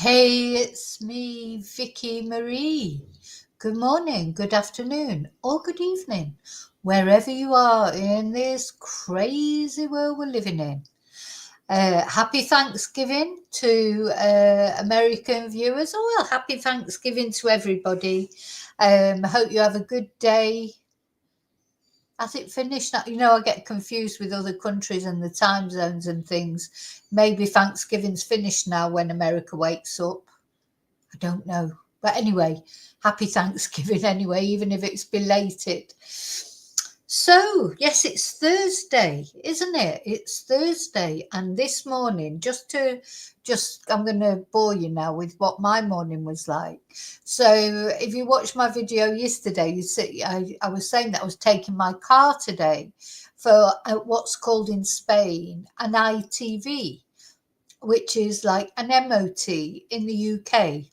Hey, it's me, Vicky Marie. Good morning, good afternoon, or good evening, wherever you are in this crazy world we're living in. Happy Thanksgiving to American viewers. Oh, well, happy Thanksgiving to everybody. Hope you have a good day. Has it finished now? I get confused with other countries and the time zones and things. Maybe Thanksgiving's finished now when America wakes up. I don't know. But anyway, happy Thanksgiving anyway, even if it's belated. So, yes, it's Thursday, isn't it? It's Thursday. And this morning, I'm going to bore you now with what my morning was like. So, if you watched my video yesterday, you see, I was saying that I was taking my car today for what's called in Spain an ITV, which is like an MOT in the UK.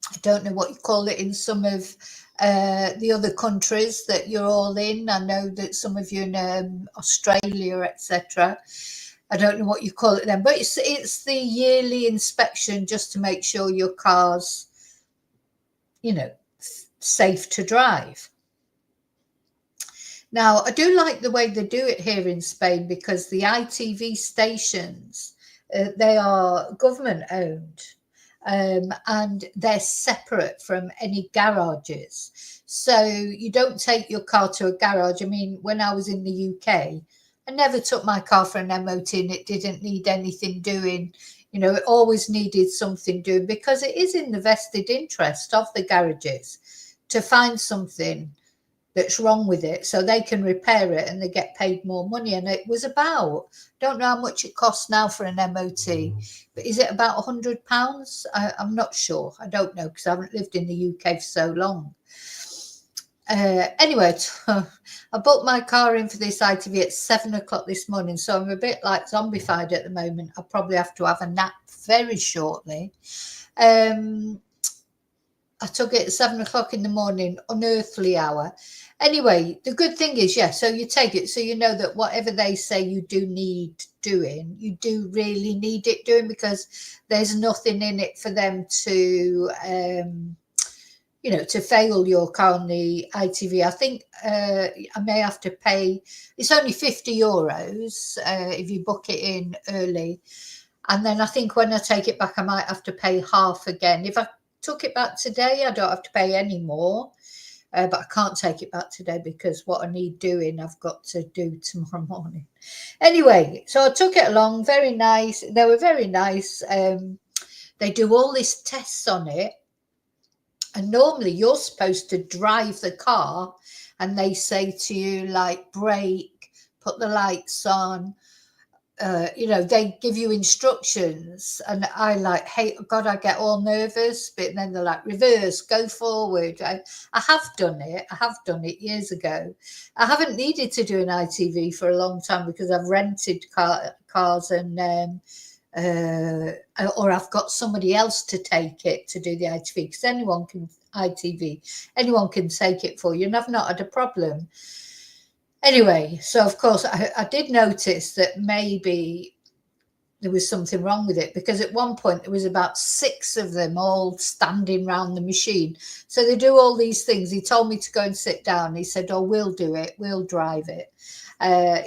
I don't know what you call it in some of the other countries that you're all in. I know that some of you in Australia, etc. I don't know what you call it then, but it's the yearly inspection just to make sure your car's, safe to drive. Now, I do like the way they do it here in Spain because the ITV stations, they are government owned. And they're separate from any garages. So you don't take your car to a garage. I mean, when I was in the UK, I never took my car for an MOT and it didn't need anything doing. It always needed something doing because it is in the vested interest of the garages to find something that's wrong with it so they can repair it and they get paid more money. And it was don't know how much it costs now for an MOT, but is it about £100? I'm not sure. I don't know because I haven't lived in the UK for so long. Anyway, I booked my car in for this ITV at 7 o'clock this morning, so I'm a bit like zombified at the moment. I'll probably have to have a nap very shortly. I took it at 7 o'clock in the morning, unearthly hour. Anyway, the good thing is, so you take it, so you know that whatever they say you do need doing, you do really need it doing because there's nothing in it for them to, to fail your car on the ITV. I think I may have to pay, it's only €50 if you book it in early. And then I think when I take it back, I might have to pay half again. If I took it back today, I don't have to pay any more. But I can't take it back today because what I need doing, I've got to do tomorrow morning. Anyway, so I took it along. Very nice. They were very nice. They do all these tests on it. And normally you're supposed to drive the car and they say to you, like, brake, put the lights on. They give you instructions and I I get all nervous, but then they're like, reverse, go forward. I have done it years ago. I haven't needed to do an ITV for a long time because I've rented cars and or I've got somebody else to take it to do the ITV because anyone can take it for you and I've not had a problem. Anyway, so of course I did notice that maybe there was something wrong with it because at one point there was about 6 of them all standing around the machine. So they do all these things. He told me to go and sit down. He said, oh, we'll do it. We'll drive it.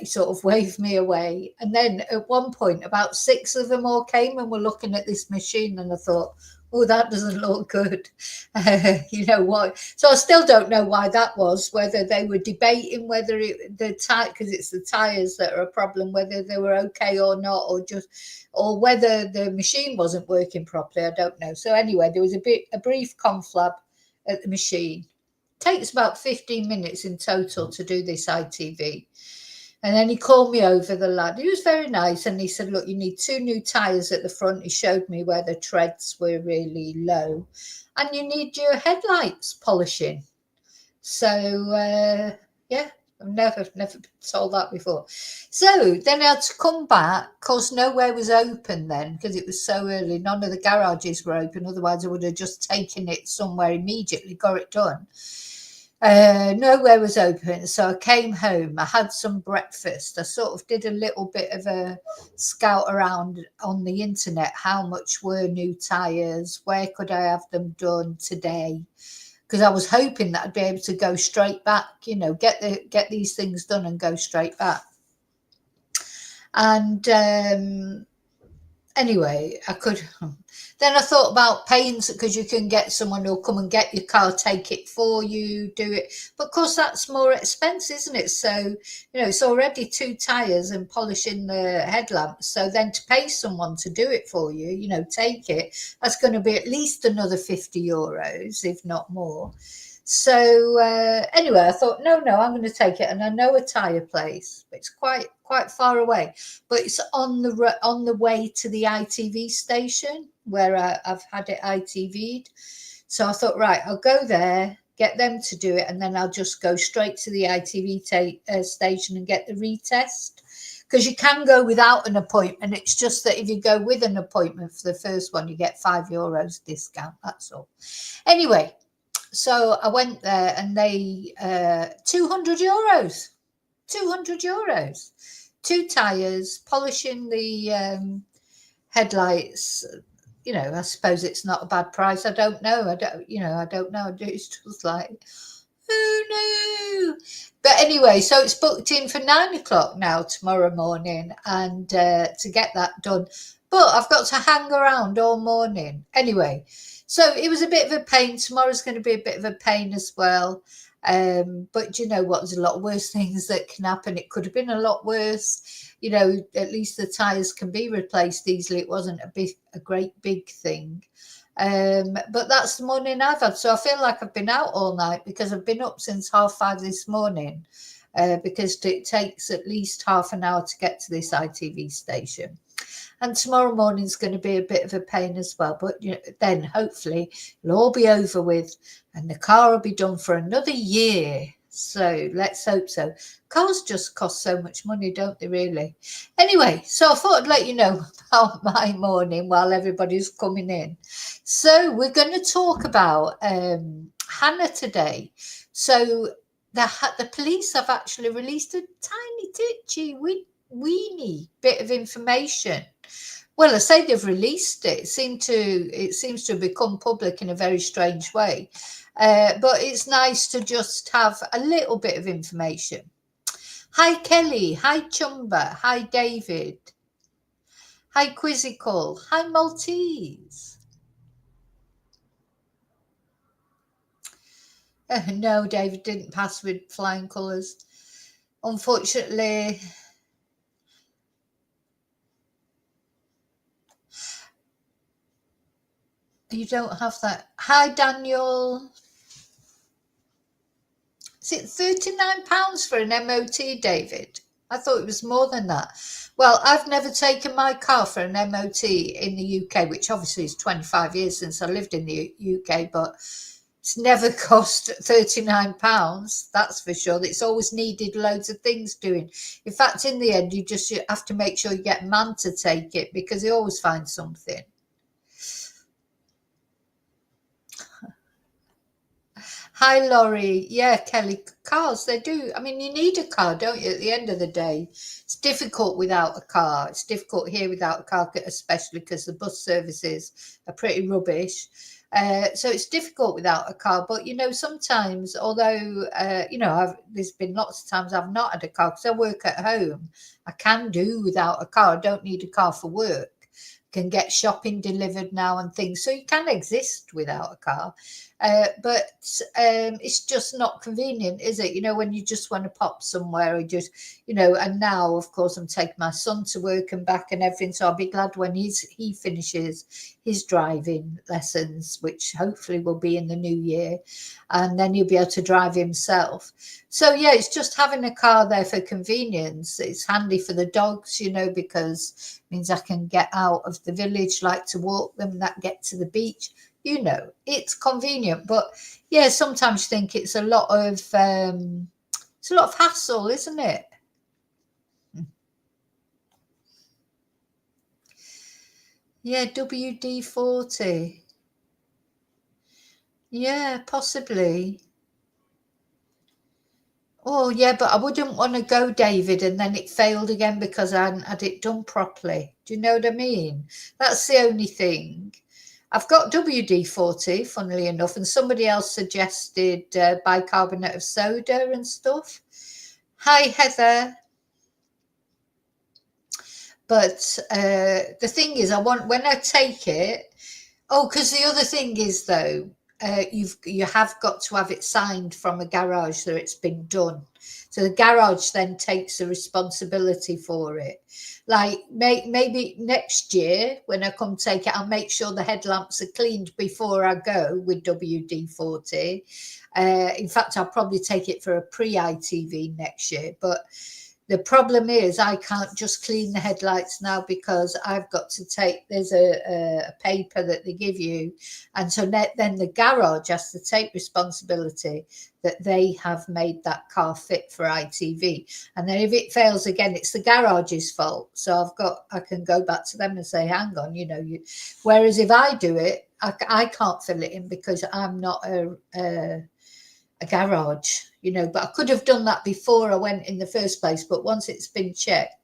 He sort of waved me away. And then at one point about 6 of them all came and were looking at this machine and I thought, oh, that doesn't look good. You know what? So I still don't know why that was, whether they were debating whether because it's the tyres that are a problem, whether they were okay or not, or whether the machine wasn't working properly. I don't know. So anyway, there was a brief conflab at the machine. It takes about 15 minutes in total to do this ITV. And then he called me over, the lad. He was very nice. And he said, look, you need 2 new tyres at the front. He showed me where the treads were really low. And you need your headlights polishing. So, I've never been told that before. So then I had to come back. Of course, nowhere was open then because it was so early. None of the garages were open. Otherwise, I would have just taken it somewhere immediately, got it done. Nowhere was open, so I came home. I had some breakfast. I sort of did a little bit of a scout around on the internet. How much were new tires? Where could I have them done today? Because I was hoping that I'd be able to go straight back. Get these things done and go straight back. And anyway, I could. Then I thought about paying, because you can get someone who'll come and get your car, take it for you, do it. But of course, that's more expensive, isn't it? So, it's already 2 tires and polishing the headlamps. So then to pay someone to do it for you, take it, that's going to be at least another €50, if not more. So anyway, I thought, no, I'm going to take it, and I know a tire place. It's quite far away, but it's on the way to the ITV station where I've had it ITV'd. So I thought, right, I'll go there, get them to do it, and then I'll just go straight to the ITV station and get the retest. Because you can go without an appointment. It's just that if you go with an appointment for the first one, you get €5 discount. That's all. Anyway, so I went there, and they €200. €200. 2 tires, polishing the headlights. I suppose it's not a bad price. I don't know. I don't know. It's just like, oh no. But anyway, so it's booked in for 9 o'clock now tomorrow morning, and to get that done. But I've got to hang around all morning. Anyway, so it was a bit of a pain. Tomorrow's going to be a bit of a pain as well. But you know what? There's a lot worse things that can happen. It could have been a lot worse. At least the tires can be replaced easily. It wasn't a great big thing. But that's the morning I've had. So I feel like I've been out all night, because I've been up since 5:30 this morning, because it takes at least half an hour to get to this ITV station. And tomorrow morning's going to be a bit of a pain as well. But then hopefully it'll all be over with, and the car will be done for another year. So let's hope so. Cars just cost so much money, don't they, really? Anyway, so I thought I'd let you know about my morning while everybody's coming in. So we're going to talk about Hannah today. So the police have actually released a tiny, titchy, weeny bit of information. Well, I say they've released it. It seems to have become public in a very strange way. But it's nice to just have a little bit of information. Hi, Kelly. Hi, Chumba. Hi, David. Hi, Quizzical. Hi, Maltese. No, David didn't pass with flying colours. Unfortunately, you don't have that. Hi, Daniel. Is it £39 for an MOT, David? I thought it was more than that. Well, I've never taken my car for an MOT in the UK, which obviously is 25 years since I lived in the UK, but it's never cost £39, that's for sure. It's always needed loads of things doing. In fact, in the end, you have to make sure you get a man to take it, because he always finds something. Hi, Laurie. Yeah, Kelly, cars, they do. I mean, you need a car, don't you, at the end of the day? It's difficult without a car. It's difficult here without a car, especially because the bus services are pretty rubbish. So it's difficult without a car. But, sometimes, although, there's been lots of times I've not had a car because I work at home, I can do without a car. I don't need a car for work. Can get shopping delivered now and things. So you can exist without a car. But it's just not convenient, is it? When you just want to pop somewhere, or and now, of course, I'm taking my son to work and back and everything. So I'll be glad when he finishes his driving lessons, which hopefully will be in the new year. And then he'll be able to drive himself. So, yeah, it's just having a car there for convenience. It's handy for the dogs, because it means I can get out of the village, like to walk them, that get to the beach. It's convenient, but yeah, sometimes you think it's a lot of hassle, isn't it? Yeah, WD-40. Yeah, possibly. Oh, yeah, but I wouldn't want to go, David, and then it failed again because I hadn't had it done properly. Do you know what I mean? That's the only thing. I've got WD-40, funnily enough, and somebody else suggested bicarbonate of soda and stuff. Hi, Heather. But the thing is, I want when I take it. Oh, because the other thing is though, you have got to have it signed from a garage that it's been done. So the garage then takes the responsibility for it. Like maybe next year when I come take it, I'll make sure the headlamps are cleaned before I go with WD-40. In fact, I'll probably take it for a pre-ITV next year. But the problem is I can't just clean the headlights now because I've got to take, there's a paper that they give you. And so then the garage has to take responsibility that they have made that car fit for ITV. And then if it fails again, it's the garage's fault. So I can go back to them and say, hang on, whereas if I do it, I can't fill it in because I'm not a garage, but I could have done that before I went in the first place. But once it's been checked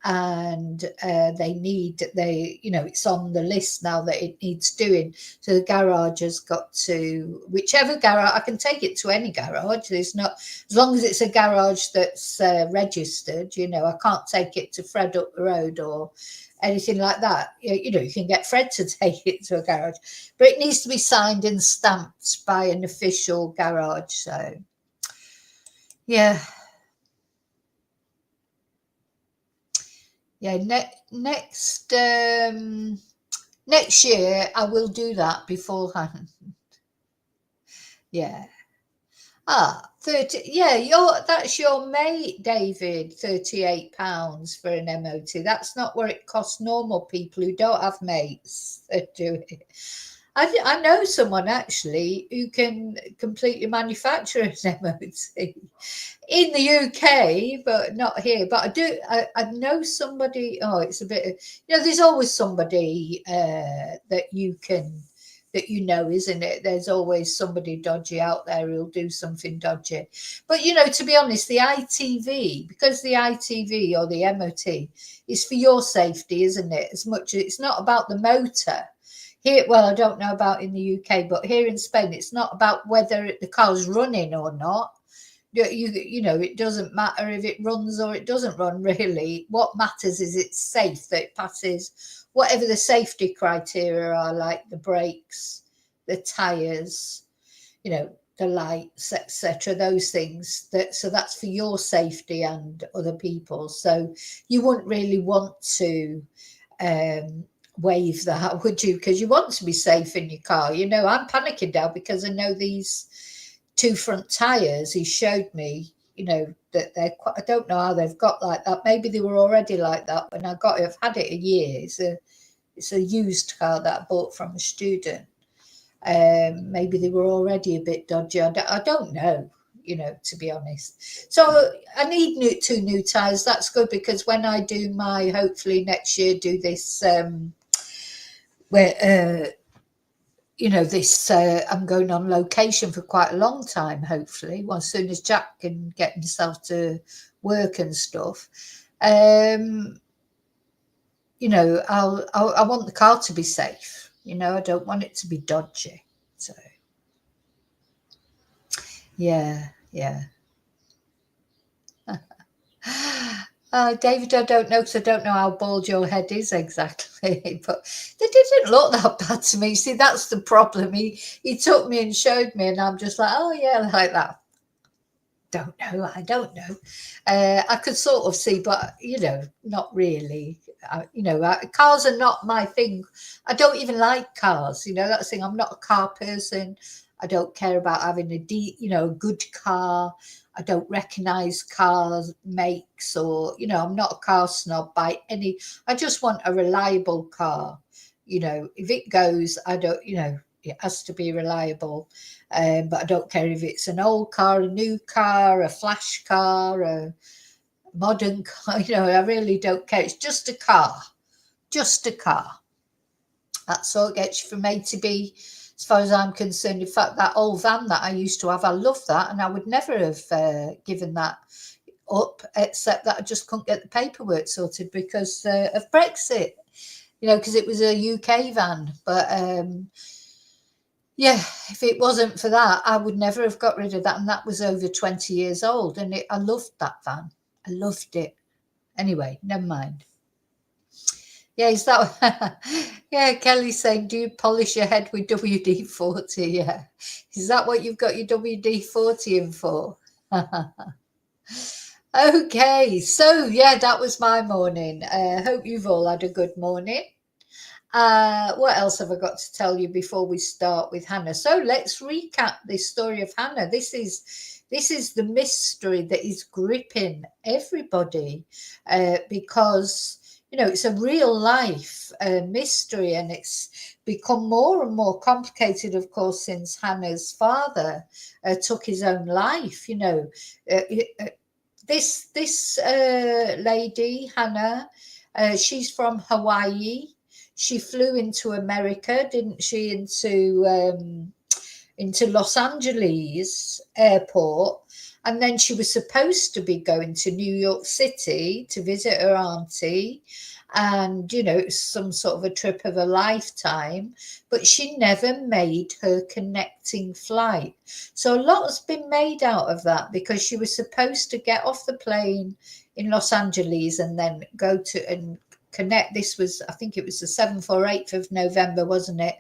and it's on the list now that it needs doing. So the garage has got to, whichever garage, I can take it to any garage. There's not, as long as it's a garage that's registered, I can't take it to Fred up the road or anything like that. You can get Fred to take it to a garage, but it needs to be signed and stamped by an official garage. So yeah, next year I will do that beforehand. Yeah. 30, yeah, that's your mate, David, £38 for an MOT. That's not what it costs normal people who don't have mates that do it. I know someone actually who can completely manufacture an MOT in the UK, but not here. But I know somebody. Oh, it's a bit. There's always somebody that isn't it? There's always somebody dodgy out there who'll do something dodgy. But to be honest, the ITV, because the ITV or the MOT is for your safety, isn't it? As much as it's not about the motor. Here, well, I don't know about in the UK, but here in Spain, it's not about whether the car's running or not. It doesn't matter if it runs or it doesn't run, really. What matters is it's safe, that it passes whatever the safety criteria are, like the brakes, the tires, the lights, etc. Those things. So that's for your safety and other people's. So you wouldn't really want to waive that, would you? Because you want to be safe in your car. I'm panicking now because I know these two front tires he showed me, that they're quite, I don't know how they've got like that. Maybe they were already like that when I got it. I've had it a year. It's a used car that I bought from a student. Maybe they were already a bit dodgy. I don't know, to be honest. So I need two new tires. That's good because when I do hopefully next year do this where I'm going on location for quite a long time, hopefully. Well, as soon as Jack can get himself to work and stuff. I want the car to be safe. I don't want it to be dodgy. So, yeah. David, I don't know because I don't know how bald your head is exactly, but they didn't look that bad to me. See, that's the problem. He took me and showed me, and I'm just like, oh yeah, like that. I don't know. I could sort of see, but not really. Cars are not my thing. I don't even like cars. That's the thing. I'm not a car person. I don't care about having a good car. I don't recognize cars makes or I'm not a car snob by any. I just want a reliable car. If it goes, I don't. It has to be reliable. But I don't care if it's an old car, a new car, a flash car, a modern car. I really don't care. It's just a car. Just a car. That sort of gets you from A to B, as far as I'm concerned. In fact, that old van that I used to have, I love that, and I would never have given that up, except that I just couldn't get the paperwork sorted because of Brexit. Because it was a UK van. But yeah, if it wasn't for that, I would never have got rid of that. And that was over 20 years old. And I loved that van. I loved it. Anyway, never mind. Yeah, is that? Yeah, Kelly's saying, do you polish your head with WD-40? Yeah. Is that what you've got your WD-40 in for? Okay, so yeah, that was my morning. Hope you've all had a good morning. What else have I got to tell you before we start with Hannah? So let's recap this story of Hannah. This is the mystery that is gripping everybody because it's a real life mystery, and it's become more and more complicated, of course, since Hannah's father took his own life. This lady Hannah, she's from Hawaii. She flew into America, didn't she, into Los Angeles airport, and then she was supposed to be going to New York City to visit her auntie, and it was some sort of a trip of a lifetime, but she never made her connecting flight. So a lot has been made out of that, because she was supposed to get off the plane in Los Angeles and then go to and connect. This was, I think it was the 7th or 8th of November, wasn't it?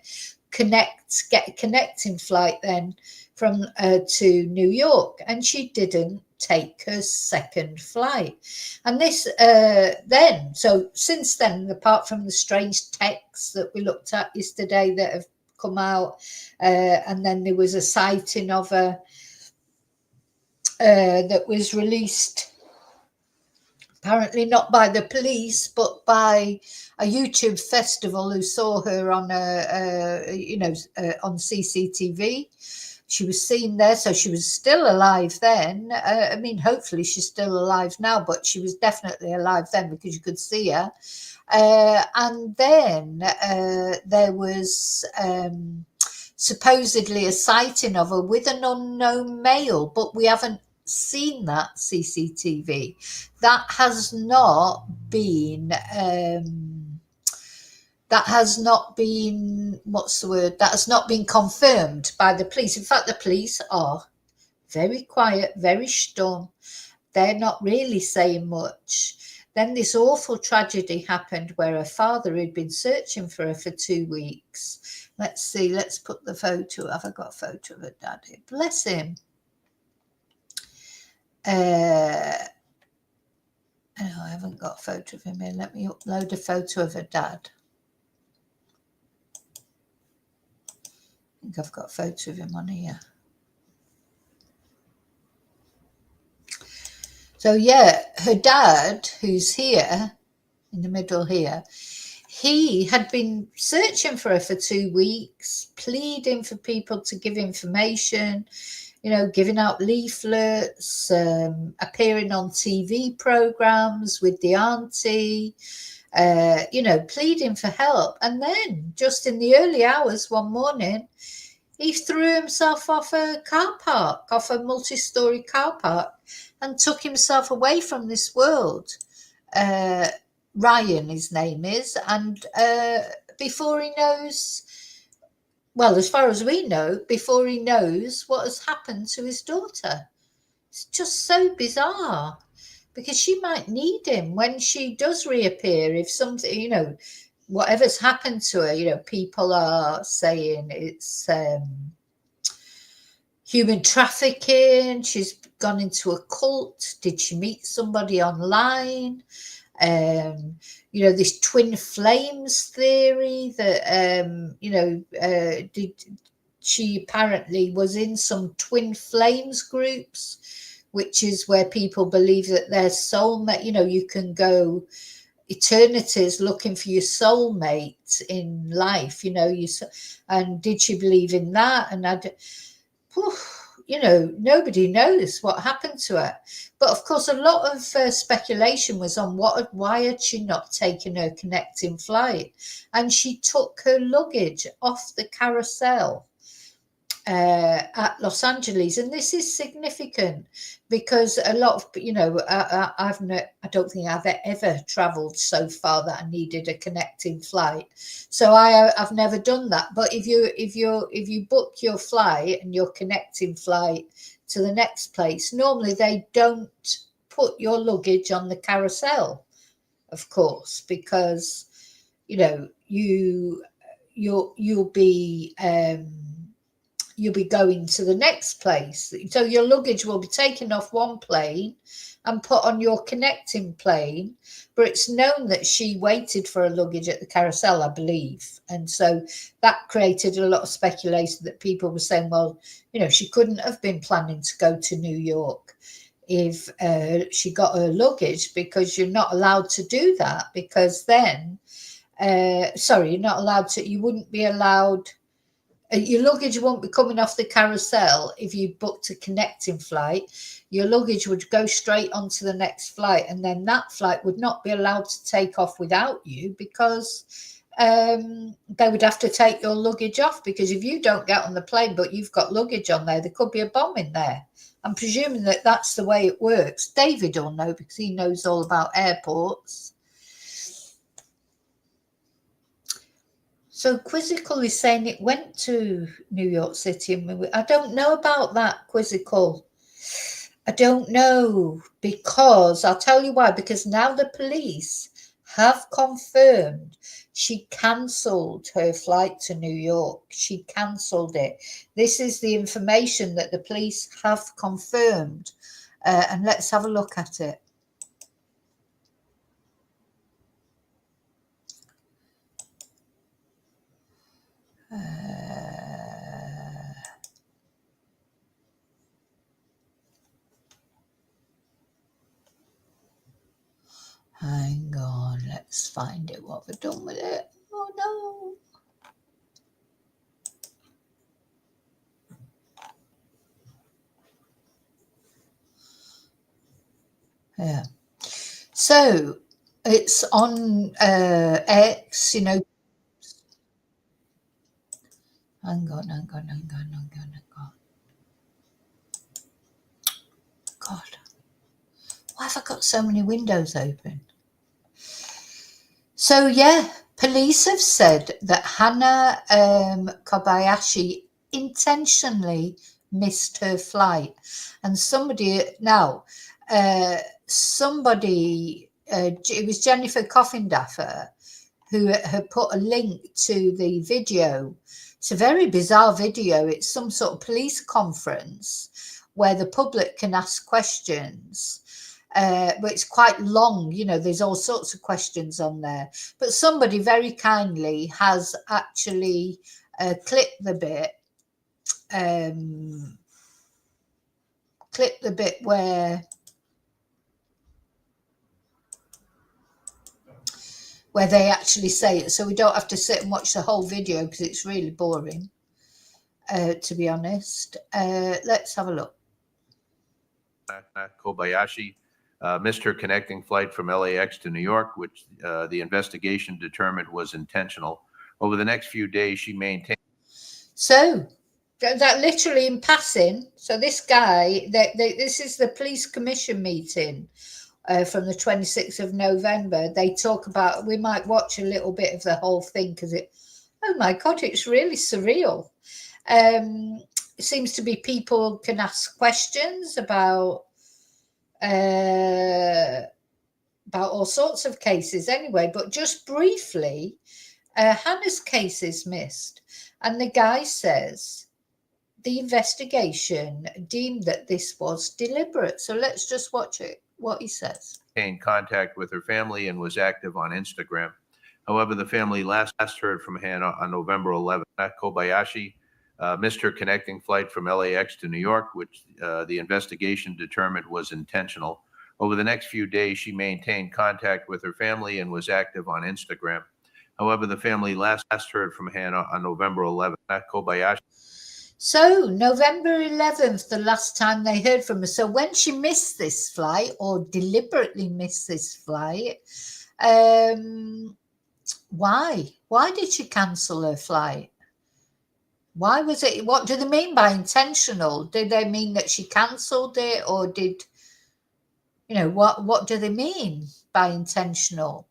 Get a connecting flight then from to New York, and she didn't take her second flight. And this so since then, apart from the strange texts that we looked at yesterday that have come out, and then there was a sighting of her that was released, apparently not by the police, but by a YouTube festival who saw her on on CCTV. She was seen there, so she was still alive then. I mean, hopefully she's still alive now, but she was definitely alive then because you could see her. And then there was supposedly a sighting of her with an unknown male, but we haven't seen that CCTV. That has not been what's the word? That has not been confirmed by the police. In fact, the police are very quiet, very stum. They're not really saying much. Then this awful tragedy happened where her father had been searching for her for 2 weeks. Let's see, let's put the photo. Have I got a photo of her dad here? Bless him. I haven't got a photo of him here. Let me upload a photo of her dad. I think I've got a photo of him on here. So yeah, her dad, who's here in the middle here, he had been searching for her for 2 weeks, pleading for people to give information, giving out leaflets, appearing on TV programs with the auntie, pleading for help. And then just in the early hours one morning, he threw himself off a car park, off a multi-story car park, and took himself away from this world. Ryan, his name is, and before he knows, well, as far as we know, before he knows what has happened to his daughter. It's just so bizarre, because she might need him when she does reappear. If something, whatever's happened to her, people are saying it's human trafficking. She's gone into a cult. Did she meet somebody online? This twin flames theory that, she apparently was in some twin flames groups, which is where people believe that their soulmate, you can go eternities looking for your soulmate in life, and did she believe in that? And nobody knows what happened to her. But of course, a lot of speculation was on why had she not taken her connecting flight, and she took her luggage off the carousel at Los Angeles. And this is significant because a lot of, I don't think I've ever traveled so far that I needed a connecting flight. So I've never done that. But if you book your flight and your connecting flight to the next place, normally they don't put your luggage on the carousel, of course, because you'll be going to the next place. So your luggage will be taken off one plane and put on your connecting plane. But it's known that she waited for her luggage at the carousel, I believe. And so that created a lot of speculation that people were saying, well, she couldn't have been planning to go to New York if she got her luggage, because you're not allowed to do that, because then, you're not allowed to, you wouldn't be allowed, your luggage won't be coming off the carousel if you booked a connecting flight. Your luggage would go straight onto the next flight, and then that flight would not be allowed to take off without you, because they would have to take your luggage off, because if you don't get on the plane but you've got luggage on there could be a bomb in there. I'm presuming that that's the way it works. David will know because he knows all about airports. So Quizzical is saying it went to New York City. I don't know about that, Quizzical. I don't know, because I'll tell you why. Because now the police have confirmed she cancelled her flight to New York. She cancelled it. This is the information that the police have confirmed. And let's have a look at it. Hang on, let's find it. What we've done with it. Oh no. Yeah. So it's on X, Hang on. God. Why have I got so many windows open? So yeah, police have said that Hannah Kobayashi intentionally missed her flight, and it was Jennifer Coffindaffer who had put a link to the video. It's a very bizarre video. It's some sort of police conference where the public can ask questions. But it's quite long, there's all sorts of questions on there. But somebody very kindly has actually clipped the bit where they actually say it, so we don't have to sit and watch the whole video because it's really boring, to be honest. Let's have a look. Kobayashi missed her connecting flight from LAX to New York, which the investigation determined was intentional. Over the next few days, she maintained. So that literally in passing. So this guy, this is the police commission meeting from the 26th of November. They talk about, we might watch a little bit of the whole thing because oh my God, it's really surreal. It seems to be people can ask questions about all sorts of cases anyway, but just briefly, Hannah's case is missed, and the guy says the investigation deemed that this was deliberate. So let's just watch it, what he says. In contact with her family and was active on Instagram. However, the family last heard from Hannah on November 11th. Kobayashi missed her connecting flight from LAX to New York, which the investigation determined was intentional. Over the next few days, she maintained contact with her family and was active on Instagram. However, the family last heard from Hannah on November 11th. Kobayashi. So November 11th, the last time they heard from her. So when she missed this flight, or deliberately missed this flight, why? Why did she cancel her flight? Why was it? What do they mean by intentional? Did they mean that she cancelled it, or did what do they mean by intentional?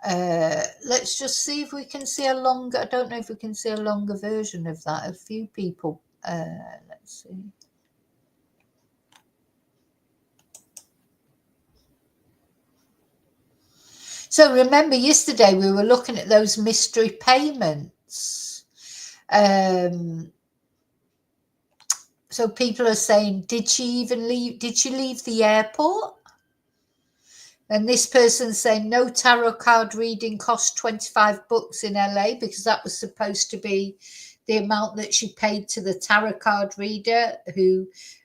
Let's just see if we can see a longer. I don't know if we can see a longer version of that. A few people. Let's see. So remember, yesterday we were looking at those mystery payments. So people are saying, did she even leave? Did she leave the airport? And this person's saying no tarot card reading cost $25 in LA, because that was supposed to be the amount that she paid to the tarot card reader,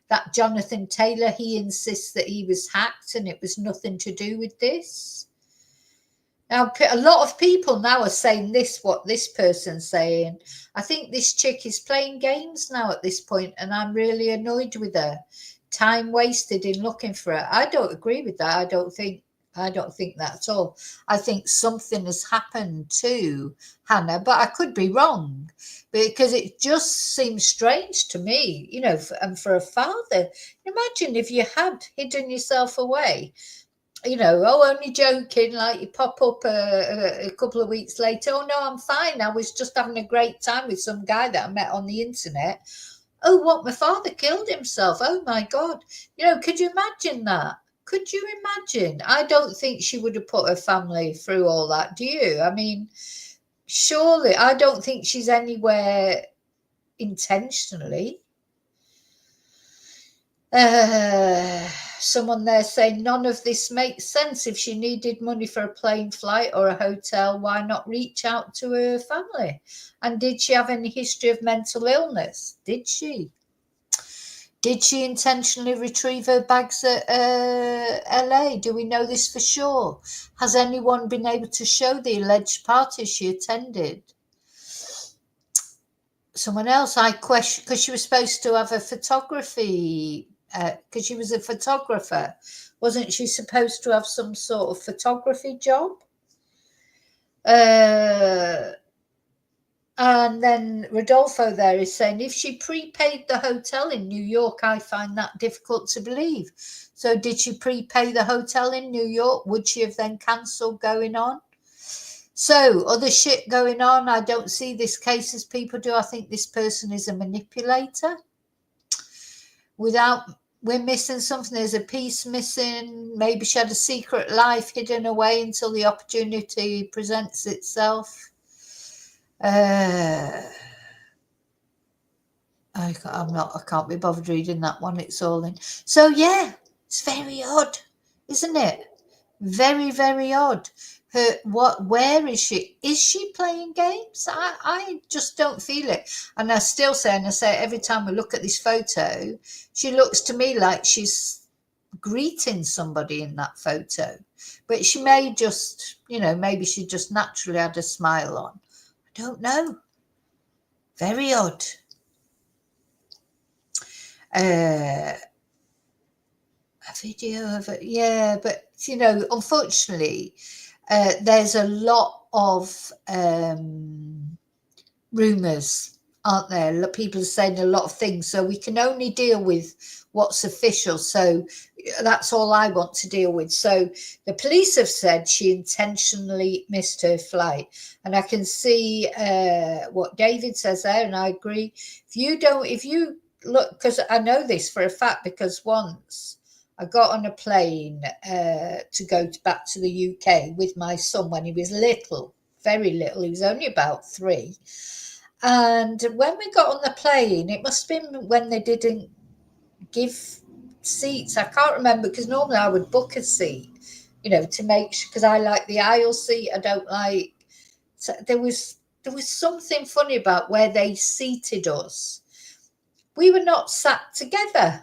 that Jonathan Taylor, he insists that he was hacked and it was nothing to do with this. Now, a lot of people now are saying what this person's saying. I think this chick is playing games now at this point, and I'm really annoyed with her. Time wasted in looking for her. I don't agree with that. I don't think that at all. I think something has happened to Hannah, but I could be wrong, because it just seems strange to me, and for a father, imagine if you had hidden yourself away. Only joking, like you pop up a couple of weeks later, oh no, I'm fine, I was just having a great time with some guy that I met on the internet. Oh, what, my father killed himself, oh my God. Could you imagine that? Could you imagine? I don't think she would have put her family through all that, do you? I mean, surely, I don't think she's anywhere intentionally. Someone there saying none of this makes sense. If she needed money for a plane flight or a hotel, why not reach out to her family? And did she have any history of mental illness? Did she intentionally retrieve her bags at LA? Do we know this for sure? Has anyone been able to show the alleged party she attended? Someone else, I question, because she was supposed to have a photography, because she was a photographer. Wasn't she supposed to have some sort of photography job? And then Rodolfo there is saying, if she prepaid the hotel in New York, I find that difficult to believe. So did she prepay the hotel in New York? Would she have then cancelled going on? So other shit going on. I don't see this case as people do. I think this person is a manipulator. We're missing something. There's a piece missing. Maybe she had a secret life hidden away until the opportunity presents itself. I can't be bothered reading that one. It's all in. So yeah, it's very odd, isn't it? Very, very odd. Where is she? Is she playing games? I just don't feel it. And I still say, and I say every time we look at this photo, she looks to me like she's greeting somebody in that photo. But she may just, maybe she just naturally had a smile on. I don't know. Very odd. A video of it, yeah, but unfortunately, there's a lot of rumours, aren't there? People are saying a lot of things, so we can only deal with what's official. So that's all I want to deal with. So the police have said she intentionally missed her flight, and I can see what David says there, and I agree. If you look, because I know this for a fact, because once I got on a plane to go back to the UK with my son when he was little, very little. He was only about 3. And when we got on the plane, it must have been when they didn't give seats. I can't remember, because normally I would book a seat, to make sure, because I like the aisle seat. I don't like. So there was something funny about where they seated us. We were not sat together.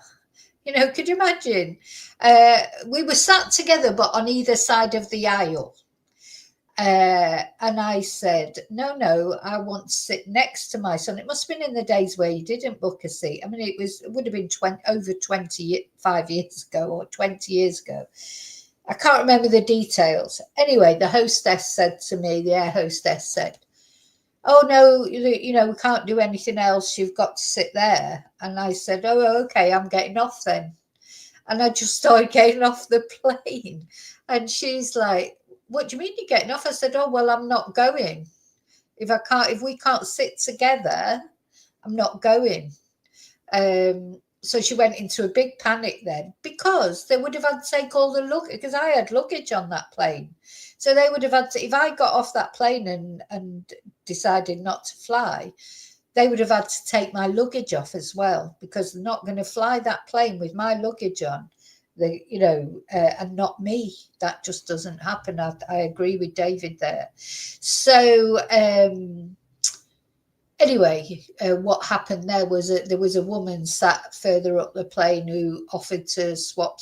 Could you imagine? We were sat together, but on either side of the aisle. And I said, no, I want to sit next to my son. It must have been in the days where you didn't book a seat. I mean, it would have been over 25 years ago or 20 years ago. I can't remember the details. Anyway, the hostess said to me, the air hostess said, oh, no, we can't do anything else. You've got to sit there. And I said, oh, okay, I'm getting off then. And I just started getting off the plane. And she's like, what do you mean you're getting off? I said, oh, well, I'm not going. If we can't sit together, I'm not going. So she went into a big panic then, because they would have had to take all the luggage, because I had luggage on that plane. So they would have had to, if I got off that plane and decided not to fly, they would have had to take my luggage off as well, because they're not going to fly that plane with my luggage on, and not me. That just doesn't happen. I agree with David there. So anyway, what happened there was there was a woman sat further up the plane who offered to swap.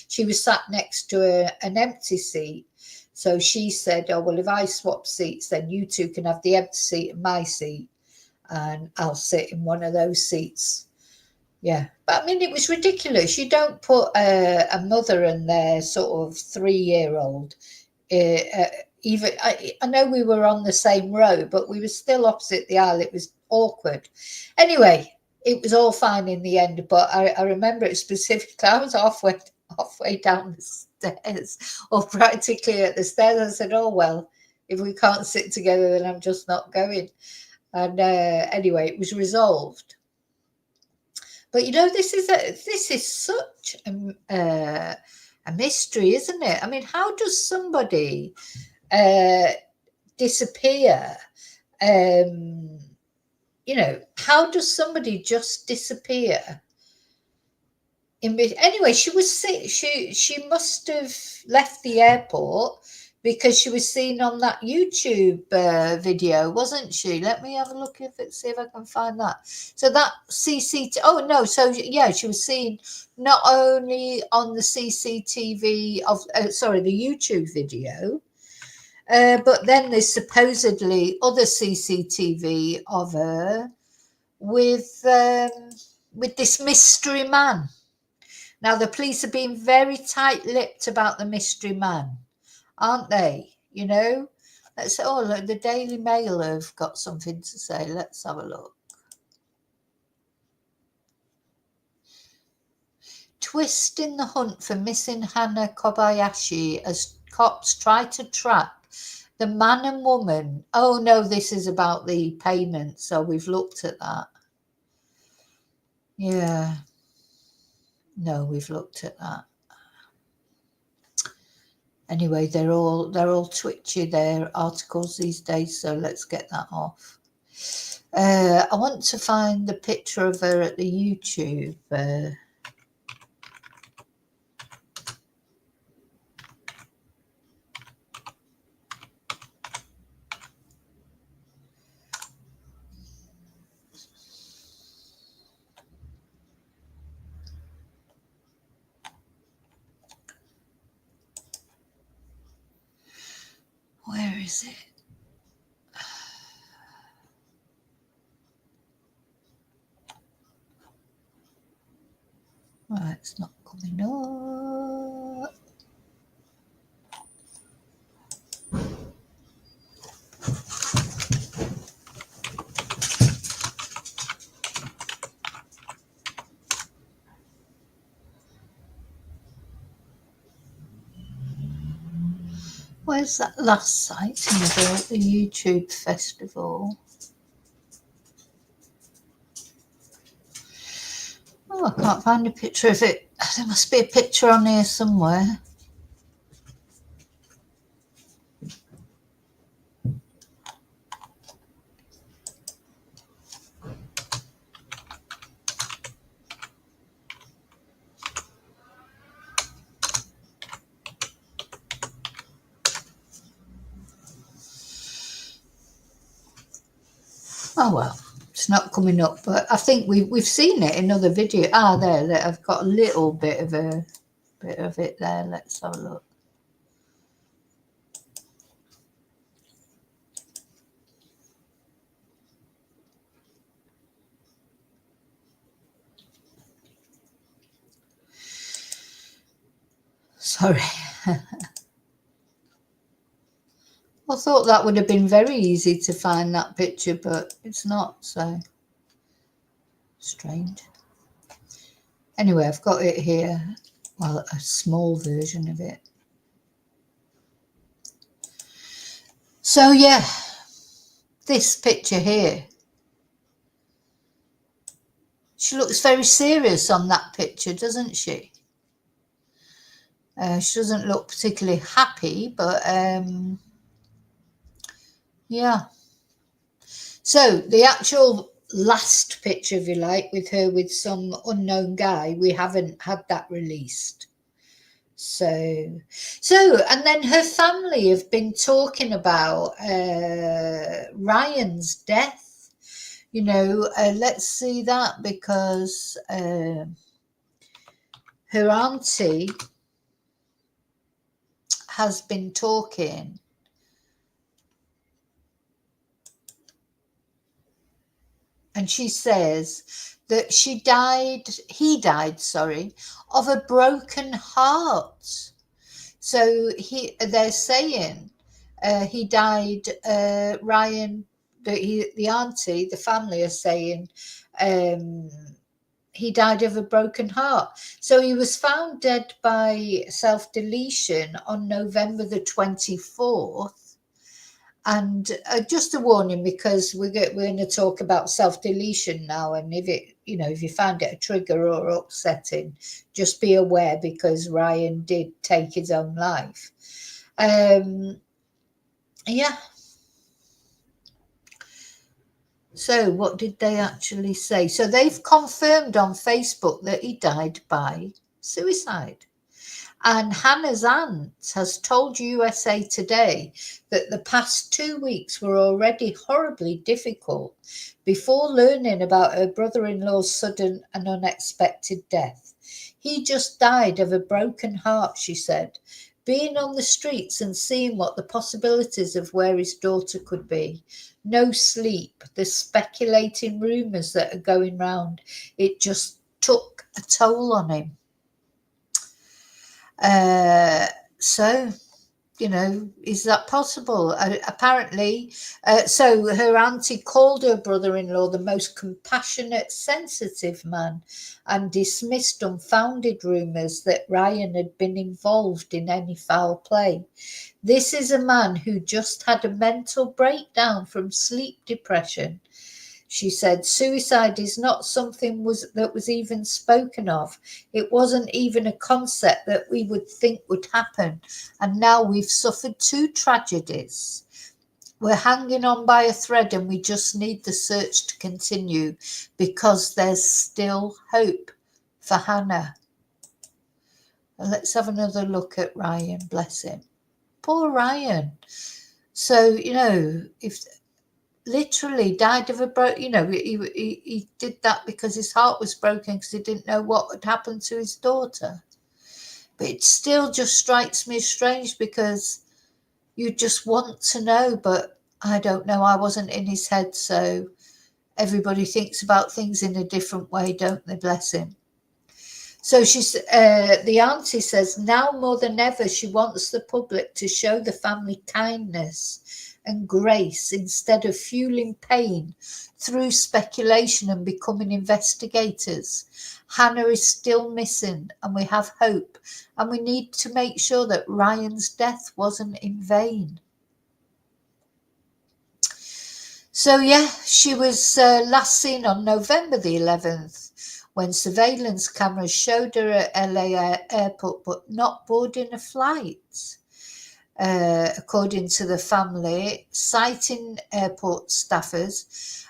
She was sat next to an empty seat. So she said, oh, well, if I swap seats, then you two can have the empty seat and my seat, and I'll sit in one of those seats. Yeah, but I mean, it was ridiculous. You don't put a mother and their sort of 3-year-old. Even I know we were on the same row, but we were still opposite the aisle. It was awkward. Anyway, it was all fine in the end. But I remember it specifically. I was halfway down the stairs, or practically at the stairs. I said, "Oh well, if we can't sit together, then I'm just not going." And anyway, it was resolved. But this is such a mystery, isn't it? I mean, how does somebody disappear? How does somebody just disappear? Anyway, she must have left the airport, because she was seen on that YouTube video, wasn't she? Let me have a look see if I can find that. So that CCTV. Oh no, so yeah, she was seen not only on the CCTV of the YouTube video, but then there's supposedly other CCTV of her with this mystery man. Now the police have been very tight-lipped about the mystery man, aren't they? Look, the Daily Mail have got something to say. Let's have a look. Twist in the hunt for missing Hannah Kobayashi as cops try to track the man and woman. Oh no, this is about the payment, so we've looked at that. Yeah. No, we've looked at that. Anyway, they're all twitchy, their articles these days, so let's get that off. I want to find the picture of her at the YouTube. Where is it? Right, it's not coming up. Where's that last sighting of her at the YouTube festival? Oh, I can't find a picture of it. There must be a picture on here somewhere. Oh well, it's not coming up, but I think we've seen it in other videos. There, I've got a little bit of it there. Let's have a look. Sorry. I thought that would have been very easy to find that picture, but it's not, so strange. Anyway, I've got it here. Well, a small version of it. So yeah, this picture here. She looks very serious on that picture, doesn't she? She doesn't look particularly happy, but yeah. So the actual last picture, if you like, with her with some unknown guy, we haven't had that released. So, and then her family have been talking about Ryan's death. You know, let's see that, because her auntie has been talking. And she says that he died, of a broken heart. So they're saying he died, Ryan, the auntie, the family are saying he died of a broken heart. So he was found dead by self-deletion on November the 24th. And just a warning, because we're going to talk about self-deletion now, and if you find it a trigger or upsetting, just be aware, because Ryan did take his own life. Yeah. So what did they actually say? So they've confirmed on Facebook that he died by suicide. And Hannah's aunt has told USA Today that the past 2 weeks were already horribly difficult before learning about her brother-in-law's sudden and unexpected death. He just died of a broken heart, she said. Being on the streets and seeing what the possibilities of where his daughter could be. No sleep, the speculating rumours that are going round. It just took a toll on him. So, is that possible? Apparently, so her auntie called her brother-in-law the most compassionate, sensitive man, and dismissed unfounded rumours that Ryan had been involved in any foul play. This is a man who just had a mental breakdown from sleep depression. She said, suicide is not something that was even spoken of. It wasn't even a concept that we would think would happen. And now we've suffered 2 tragedies. We're hanging on by a thread, and we just need the search to continue, because there's still hope for Hannah. And let's have another look at Ryan, bless him. Poor Ryan. So, if literally died of a he did that because his heart was broken, because he didn't know what had happened to his daughter. But it still just strikes me as strange, because you just want to know, but I don't know. I wasn't in his head, so everybody thinks about things in a different way, don't they? Bless him. So the auntie says, now more than ever, she wants the public to show the family kindness and grace instead of fueling pain through speculation and becoming investigators. Hannah is still missing, and we have hope, and we need to make sure that Ryan's death wasn't in vain. So yeah, she was last seen on November the 11th, when surveillance cameras showed her at LA airport, but not boarding a flight. According to the family, citing airport staffers,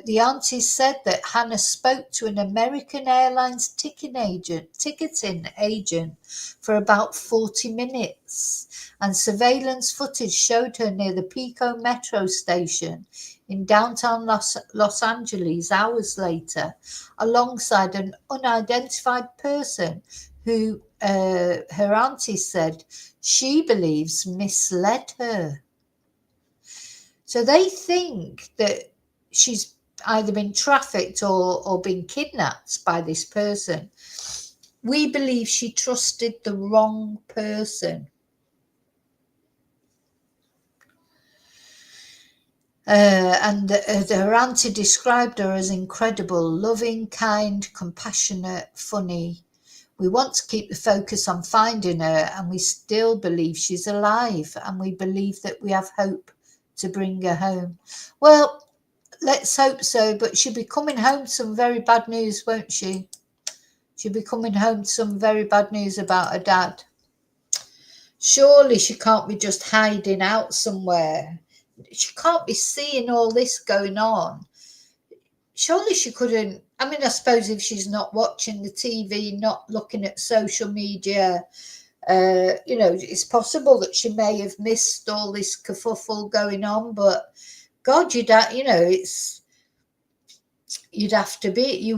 the auntie said that Hannah spoke to an American Airlines ticketing agent for about 40 minutes, and surveillance footage showed her near the Pico metro station in downtown Los Angeles hours later, alongside an unidentified person who her auntie said she believes misled her. So they think that she's either been trafficked or been kidnapped by this person. We believe she trusted the wrong person. And her auntie described her as incredible, loving, kind, compassionate, funny. We want to keep the focus on finding her, and we still believe she's alive, and we believe that we have hope to bring her home. Well, let's hope so, but she'll be coming home to some very bad news, won't she? She'll be coming home to some very bad news about her dad. Surely she can't be just hiding out somewhere. She can't be seeing all this going on. Surely she couldn't. I mean, I suppose if she's not watching the TV, not looking at social media, it's possible that she may have missed all this kerfuffle going on. But God, you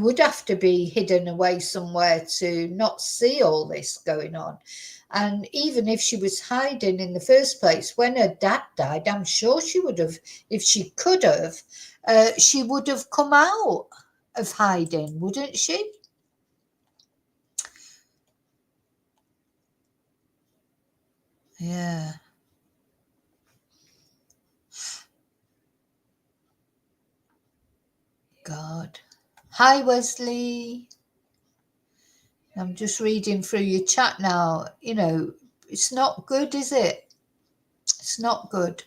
would have to be hidden away somewhere to not see all this going on. And even if she was hiding in the first place, when her dad died, I'm sure she would have, if she could have, she would have come out of hiding, wouldn't she? Yeah. God. Hi, Wesley. I'm just reading through your chat now. It's not good, is it? It's not good.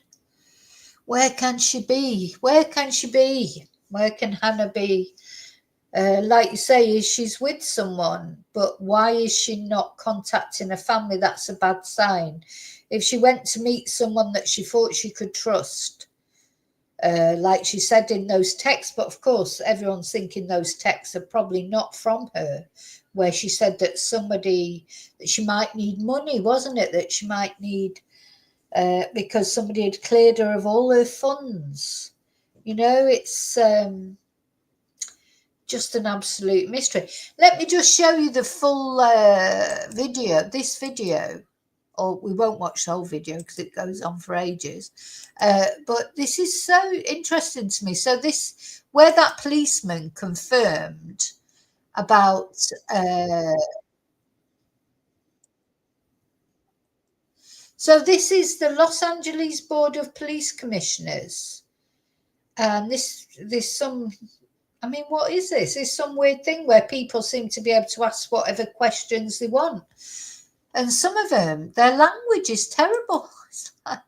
Where can she be? Where can she be? Where can Hannah be? Like you say, she's with someone, but why is she not contacting her family? That's a bad sign. If she went to meet someone that she thought she could trust, like she said in those texts, but of course, everyone's thinking those texts are probably not from her, where she said that that she might need money, wasn't it? That she might need, because somebody had cleared her of all her funds. It's just an absolute mystery. Let me just show you the full video, this video. Or we won't watch the whole video because it goes on for ages. But this is so interesting to me. So where that policeman confirmed about... so this is the Los Angeles Board of Police Commissioners. And what is this? It's some weird thing where people seem to be able to ask whatever questions they want. And some of them, their language is terrible. It's like,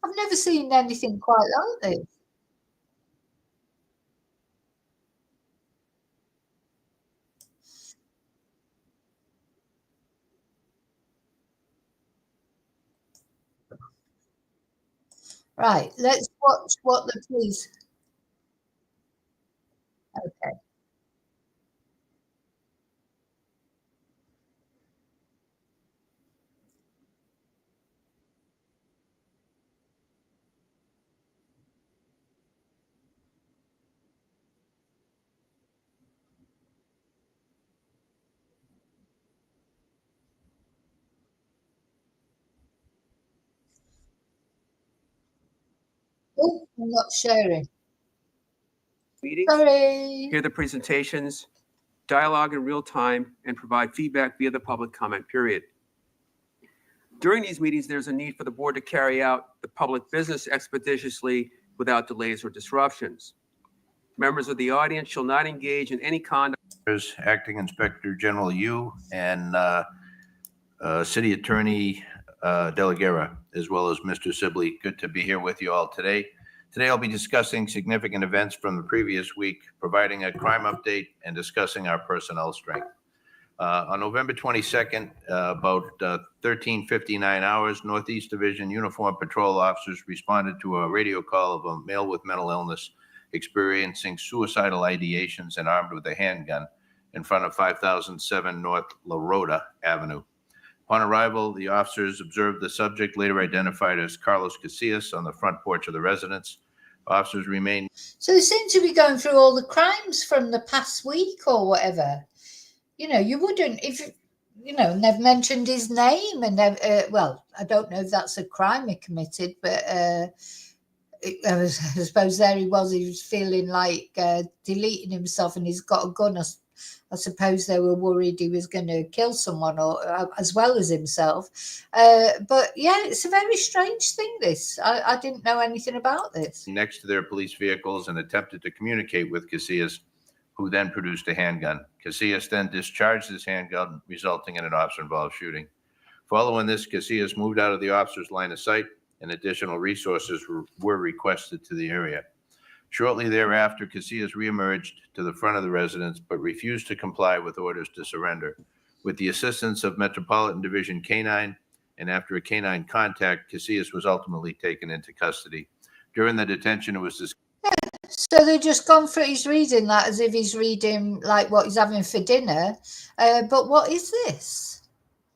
I've never seen anything quite like this. Right, let's watch what the police... Okay. Oh, I'm not sharing. Meeting, Sorry. hear the presentations, dialogue in real time, and provide feedback via the public comment period. During these meetings, there's a need for the board to carry out the public business expeditiously without delays or disruptions. Members of the audience shall not engage in any conduct. There's Acting Inspector General Yu and City Attorney De La Guerra, as well as Mr. Sibley. Good to be here with you all today. Today, I'll be discussing significant events from the previous week, providing a crime update, and discussing our personnel strength. On November 22nd, about 13:59 hours, Northeast Division Uniform Patrol officers responded to a radio call of a male with mental illness experiencing suicidal ideations and armed with a handgun in front of 5007 North La Rota Avenue. Upon arrival, the officers observed the subject, later identified as Carlos Casillas, on the front porch of the residence. Officers remained... So they seem to be going through all the crimes from the past week or whatever. You wouldn't, if, and they've mentioned his name, and well, I don't know if that's a crime he committed, but I suppose there he was feeling like deleting himself, and he's got a gun. I suppose they were worried he was going to kill someone or as well as himself. But yeah, it's a very strange thing, this. I didn't know anything about this. Next to their police vehicles and attempted to communicate with Casillas, who then produced a handgun. Casillas then discharged his handgun, resulting in an officer-involved shooting. Following this, Casillas moved out of the officer's line of sight, and additional resources were requested to the area. Shortly thereafter, Casillas reemerged to the front of the residence, but refused to comply with orders to surrender. With the assistance of Metropolitan Division K-9, and after a K-9 contact, Casillas was ultimately taken into custody. During the detention, it was discovered. So they've just gone for, he's reading that as if he's reading like what he's having for dinner. But what is this?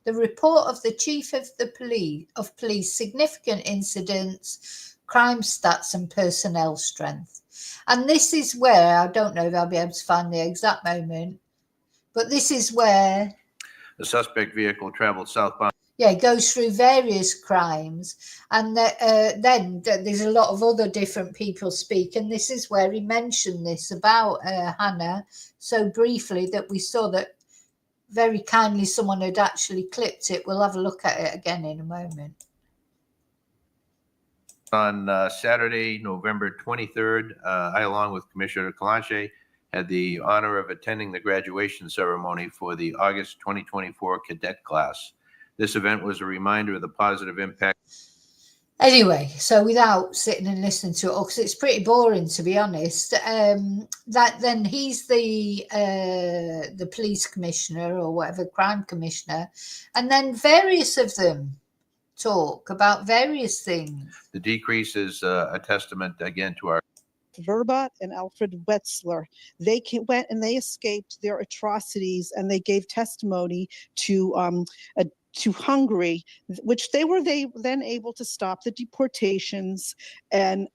The report of the chief of the police, significant incidents, crime stats and personnel strength. And this is where, I don't know if I'll be able to find the exact moment, but this is where the suspect vehicle traveled southbound. Yeah, it goes through various crimes, and then there's a lot of other different people speak, and this is where he mentioned this about Hannah so briefly that we saw that very kindly someone had actually clipped it. We'll have a look at it again in a moment. On Saturday, November 23rd, I, along with Commissioner Calanche, had the honor of attending the graduation ceremony for the August 2024 cadet class. This event was a reminder of the positive impact. Anyway, so without sitting and listening to it, because it's pretty boring, to be honest, that then he's the police commissioner or whatever, crime commissioner, and then various of them talk about various things. The decrease is a testament again to our Verba and Alfred Wetzler. They went and they escaped their atrocities, and they gave testimony to Hungary, which they were then able to stop the deportations. And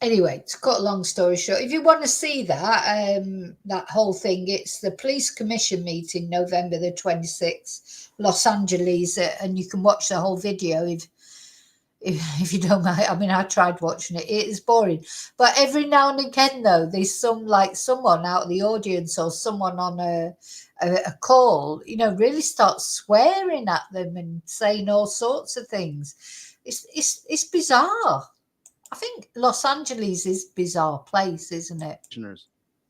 anyway, to cut a long story short, if you want to see that that whole thing, it's the police commission meeting, November the 26th, Los Angeles, and you can watch the whole video if you don't mind. I mean, I tried watching it. It is boring. But every now and again, though, there's someone out of the audience or someone on a call, really starts swearing at them and saying all sorts of things. It's bizarre. I think Los Angeles is a bizarre place, isn't it?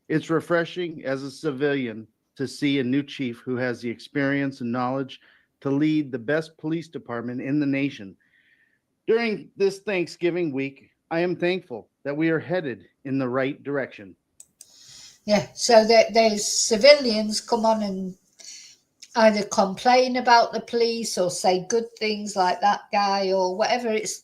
It's refreshing as a civilian to see a new chief who has the experience and knowledge to lead the best police department in the nation. During this Thanksgiving week, I am thankful that we are headed in the right direction. Yeah, so there's civilians come on and either complain about the police or say good things like that guy or whatever. It's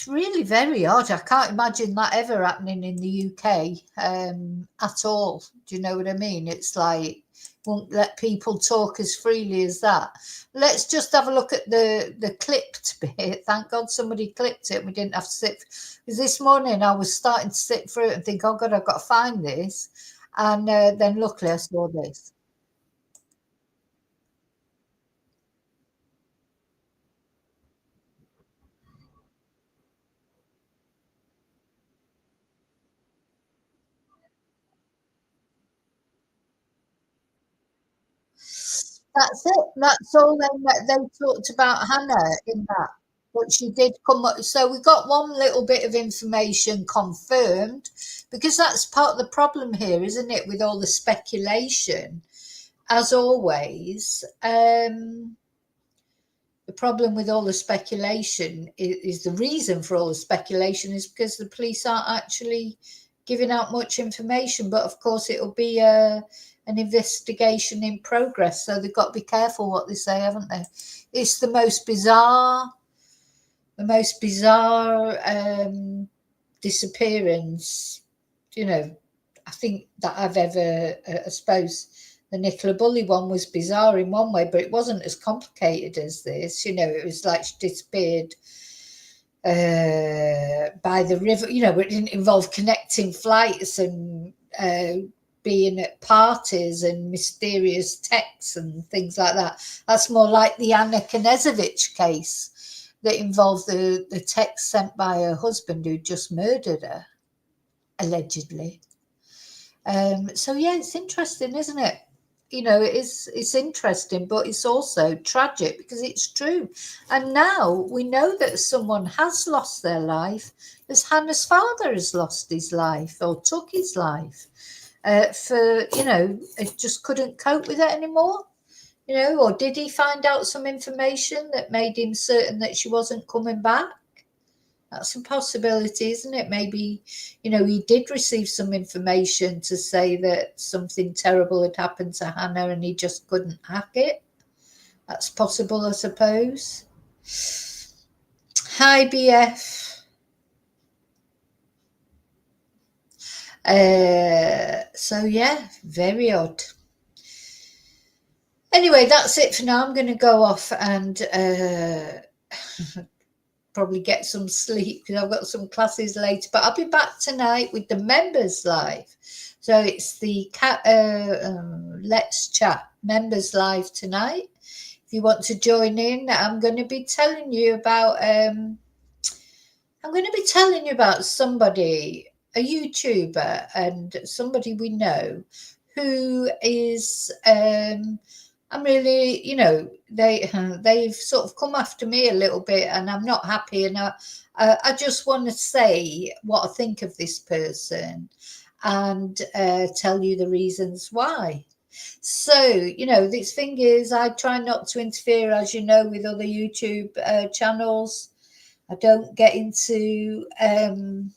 really very odd. I can't imagine that ever happening in the UK at all. Do you know what I mean? It's like, won't let people talk as freely as that. Let's just have a look at the clipped bit. Thank God somebody clipped it and we didn't have to sit. Because this morning I was starting to sit through it and think, oh God, I've got to find this. And then luckily I saw this. That's it. That's all they talked about Hannah in that. But she did come up. So we got one little bit of information confirmed, because that's part of the problem here, isn't it? With all the speculation, as always, the problem with all the speculation is the reason for all the speculation is because the police aren't actually giving out much information. But of course, it'll be an investigation in progress, so they've got to be careful what they say, haven't they? It's the most bizarre disappearance, I think that I've ever, I suppose the Nicola Bulley one was bizarre in one way, but it wasn't as complicated as this. It was like she disappeared by the river, it didn't involve connecting flights and being at parties and mysterious texts and things like that. That's more like the Anna Knezevich case that involved the text sent by her husband who just murdered her, allegedly. So yeah, it's interesting, isn't it? You know, it's interesting, but it's also tragic because it's true. And now we know that someone has lost their life, as Hannah's father has lost his life or took his life for, you know, it just couldn't cope with it anymore. You know, or did he find out some information that made him certain that she wasn't coming back? That's a possibility, isn't it? Maybe, you know, he did receive some information to say that something terrible had happened to Hannah and he just couldn't hack it. That's possible, I suppose. Hi, BF. So, yeah, very odd. Anyway, that's it for now. I'm going to go off and probably get some sleep because I've got some classes later, but I'll be back tonight with the members live. So it's the Let's Chat members live tonight. If you want to join in, I'm going to be telling you about somebody, a YouTuber, and somebody we know who is I'm really, you know, they've sort of come after me a little bit, and I'm not happy. And I just want to say what I think of this person, and tell you the reasons why. So, you know, this thing is, I try not to interfere, as you know, with other YouTube channels. I don't get into you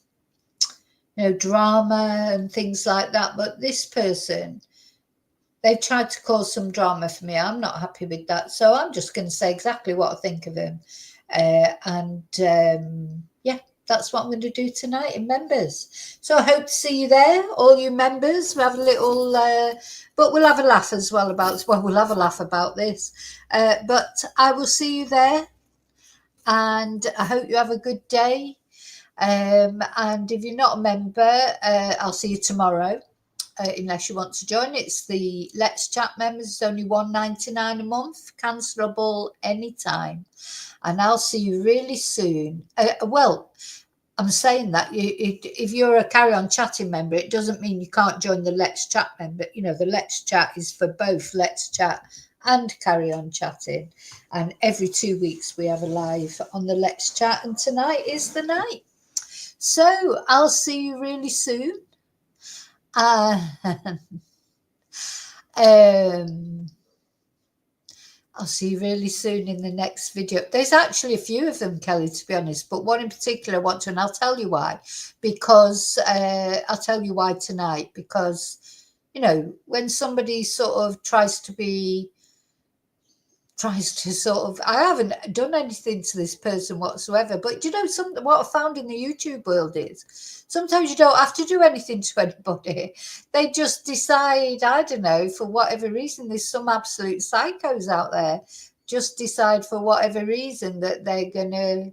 know, drama and things like that. But this person, they've tried to cause some drama for me. I'm not happy with that. So I'm just going to say exactly what I think of him. Yeah, that's what I'm going to do tonight in members. So I hope to see you there, all you members. We'll have a little, but we'll have a laugh as well we'll have a laugh about this. But I will see you there. And I hope you have a good day. And if you're not a member, I'll see you tomorrow. Unless you want to join. It's the Let's Chat members. It's only $1.99 a month, cancelable anytime. And I'll see you really soon. Well, I'm saying that if you're a Carry On Chatting member, it doesn't mean you can't join the Let's Chat member. You know, the Let's Chat is for both Let's Chat and Carry On Chatting. And every 2 weeks we have a live on the Let's Chat, and tonight is the night. So I'll see you really soon. I'll see you really soon in the next video. There's actually a few of them, Kelly, to be honest, but one in particular I want to, and I'll tell you why. Because I'll tell you why tonight. Because, you know, when somebody sort of tries to sort of, I haven't done anything to this person whatsoever, but you know, what I found in the YouTube world is sometimes you don't have to do anything to anybody. They just decide, I don't know, for whatever reason, there's some absolute psychos out there, just decide for whatever reason that they're gonna,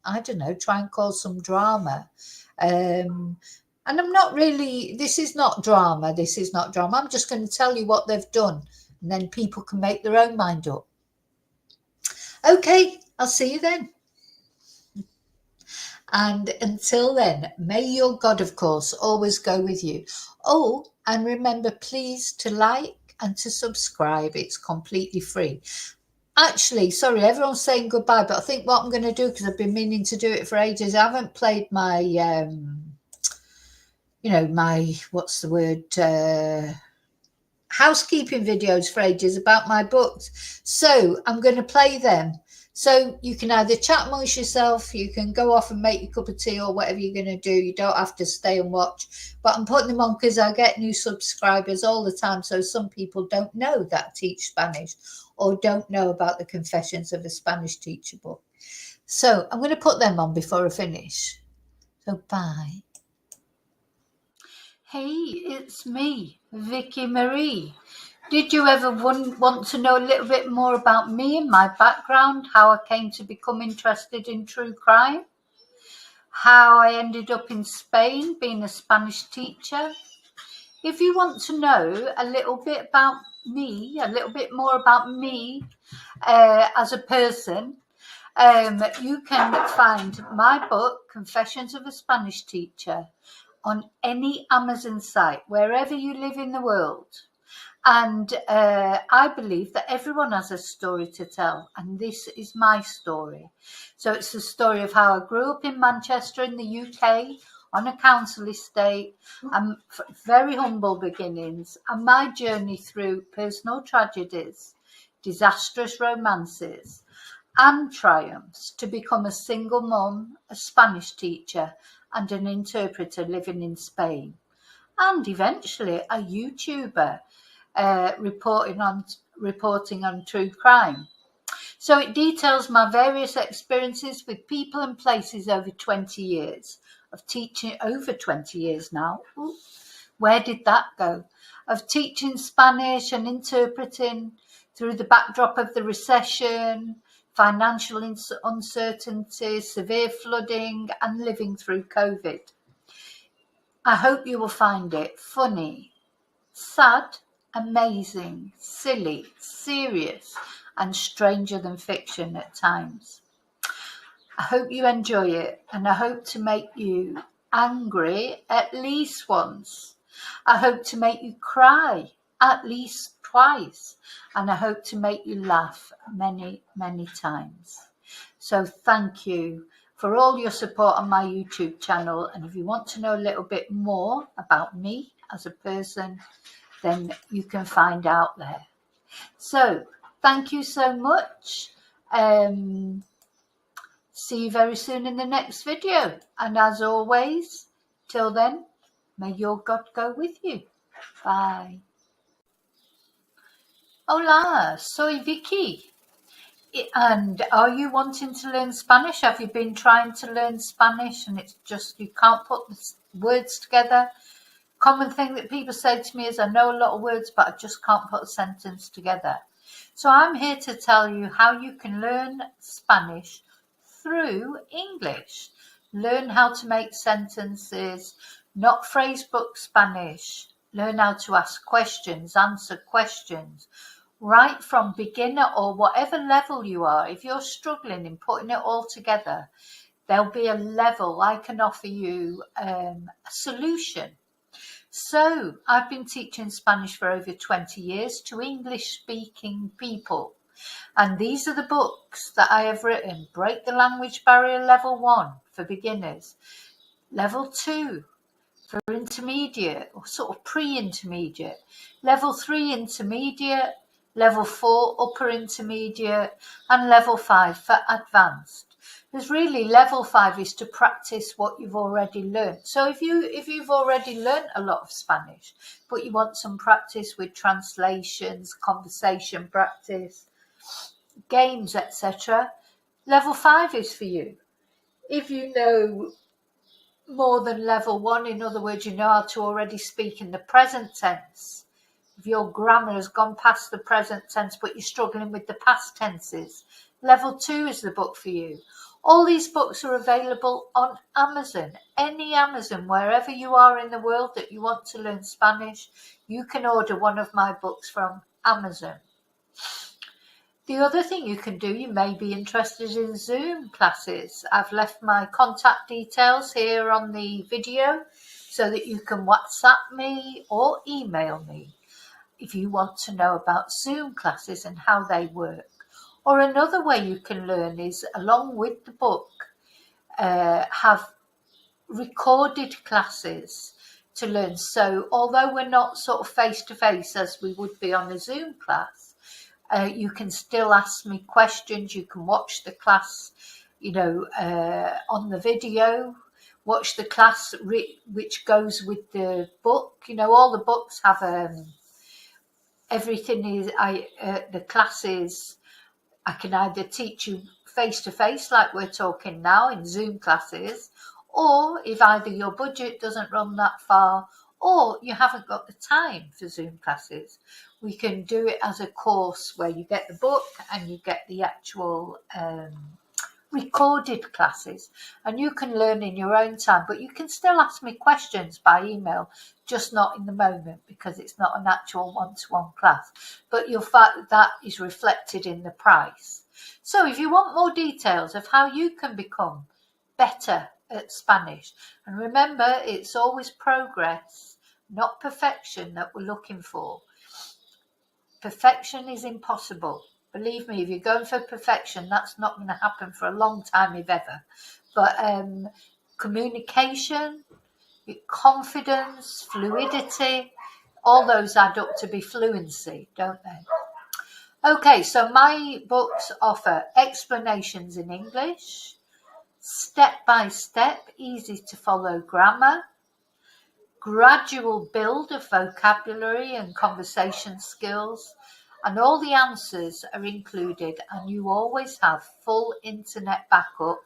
I don't know, try and cause some drama. And I'm not really, this is not drama. I'm just going to tell you what they've done, and then people can make their own mind up. Okay, I'll see you then. And until then, may your God, of course, always go with you. Oh, and remember, please, to like and to subscribe. It's completely free. Actually, sorry, everyone's saying goodbye, but I think what I'm going to do, because I've been meaning to do it for ages, I haven't played my, you know, my, what's the word, housekeeping videos for ages about my books. So I'm going to play them. So you can either chat amongst yourself, you can go off and make your cup of tea or whatever you're going to do. You don't have to stay and watch. But I'm putting them on because I get new subscribers all the time. So some people don't know that I teach Spanish or don't know about the Confessions of a Spanish Teacher book. So I'm going to put them on before I finish. So bye. Hey, it's me, Vicky Marie. Did you ever want to know a little bit more about me and my background, how I came to become interested in true crime, how I ended up in Spain being a Spanish teacher? If you want to know a little bit about me, a little bit more about me as a person, you can find my book, Confessions of a Spanish Teacher, on any Amazon site, wherever you live in the world. And I believe that everyone has a story to tell, and this is my story. So it's the story of how I grew up in Manchester in the UK on a council estate, and very humble beginnings, and my journey through personal tragedies, disastrous romances, and triumphs to become a single mum, a Spanish teacher, and an interpreter living in Spain, and eventually a YouTuber reporting on true crime. So it details my various experiences with people and places over 20 years of teaching, over 20 years now. Ooh, where did that go? Of teaching Spanish and interpreting through the backdrop of the recession, financial uncertainty, severe flooding, and living through COVID. I hope you will find it funny, sad, amazing, silly, serious, and stranger than fiction at times. I hope you enjoy it, and I hope to make you angry at least once. I hope to make you cry at least twice, and I hope to make you laugh many, many times. So thank you for all your support on my YouTube channel, and if you want to know a little bit more about me as a person, then you can find out there. So thank you so much. See you very soon in the next video. And as always, till then, may your God go with you. Bye. Hola, soy Vicky. And are you wanting to learn Spanish? Have you been trying to learn Spanish and it's just you can't put the words together? Common thing that people say to me is, I know a lot of words, but I just can't put a sentence together. So I'm here to tell you how you can learn Spanish through English. Learn how to make sentences, not phrasebook Spanish. Learn how to ask questions, answer questions, right from beginner or whatever level you are. If you're struggling in putting it all together, there'll be a level I can offer you a solution. So I've been teaching Spanish for over 20 years to English-speaking people. And these are the books that I have written. Break the Language Barrier Level 1 for beginners. Level 2 for intermediate or sort of pre-intermediate. Level 3 intermediate. Level 4 upper intermediate. And level 5 for advanced. There's really level 5 is to practice what you've already learned. So if you've already learned a lot of Spanish, but you want some practice with translations, conversation practice, games, etc., level 5 is for you. If you know more than level 1, in other words, you know how to already speak in the present tense, if your grammar has gone past the present tense but you're struggling with the past tenses, level 2 is the book for you. All these books are available on Amazon. Any Amazon, wherever you are in the world that you want to learn Spanish, you can order one of my books from Amazon. The other thing you can do, you may be interested in Zoom classes. I've left my contact details here on the video so that you can WhatsApp me or email me if you want to know about Zoom classes and how they work. Or another way you can learn is, along with the book, have recorded classes to learn. So although we're not sort of face-to-face as we would be on a Zoom class, you can still ask me questions. You can watch the class, on the video, watch the class which goes with the book. All the books have everything is, the classes, I can either teach you face-to-face like we're talking now in Zoom classes, or if either your budget doesn't run that far or you haven't got the time for Zoom classes, we can do it as a course where you get the book and you get the actual recorded classes, and you can learn in your own time, but you can still ask me questions by email, just not in the moment because it's not an actual one-to-one class, but you'll find that is reflected in the price. So if you want more details of how you can become better at Spanish. And remember, it's always progress, not perfection that we're looking for. Perfection is impossible. Believe me, if you're going for perfection, that's not going to happen for a long time, if ever. But communication, confidence, fluidity, all those add up to be fluency, don't they? Okay, so my books offer explanations in English, step-by-step, easy-to-follow grammar, gradual build of vocabulary and conversation skills, and all the answers are included, and you always have full internet backup.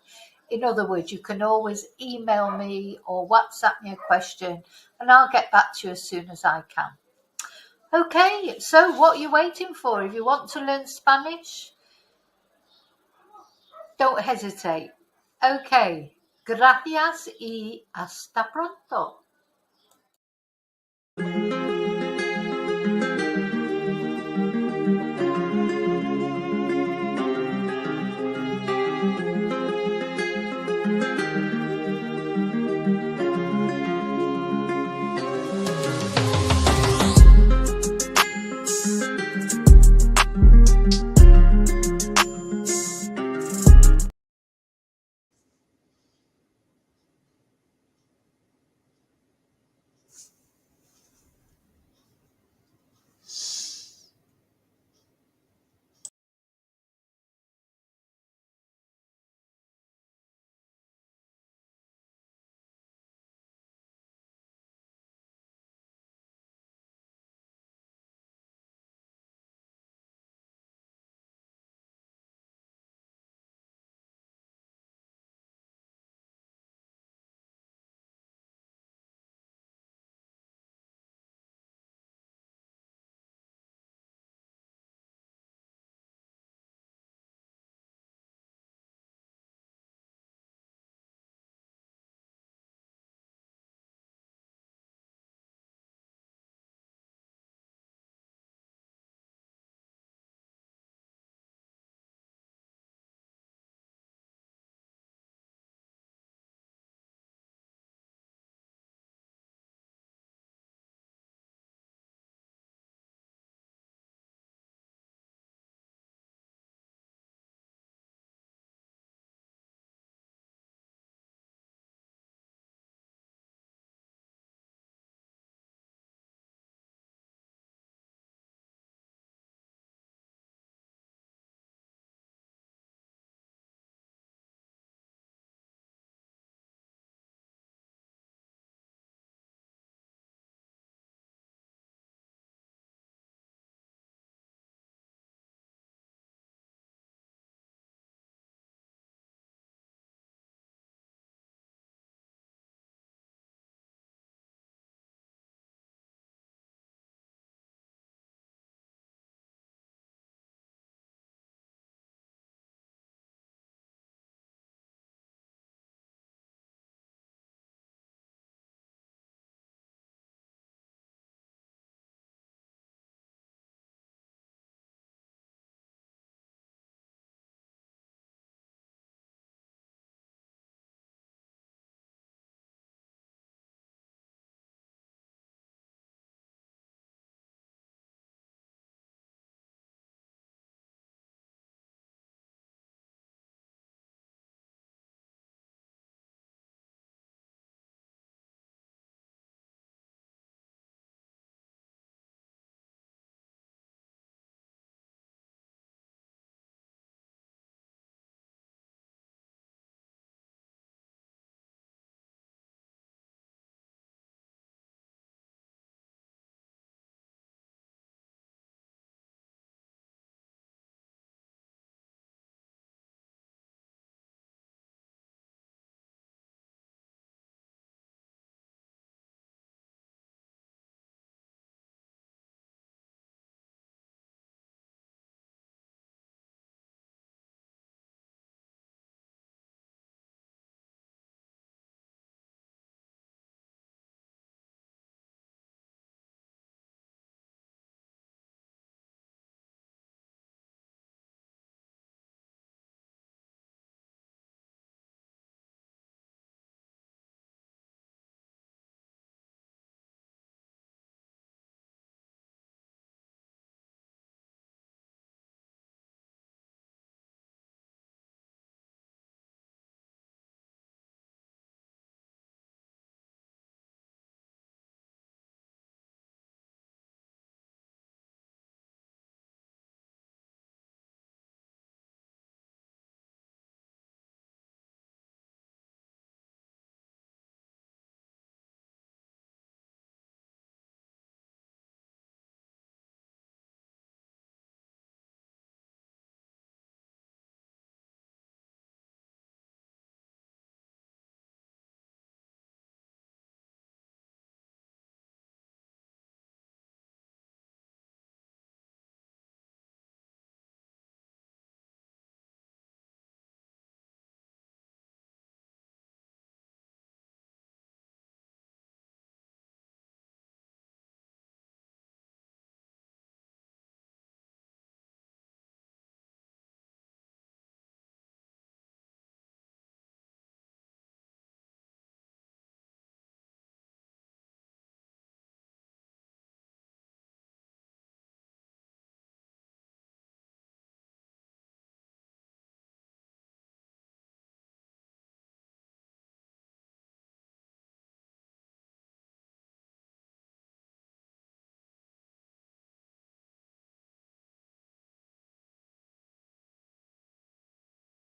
In other words, you can always email me or WhatsApp me a question, and I'll get back to you as soon as I can. Okay, so what are you waiting for? If you want to learn Spanish, don't hesitate. Okay, gracias y hasta pronto.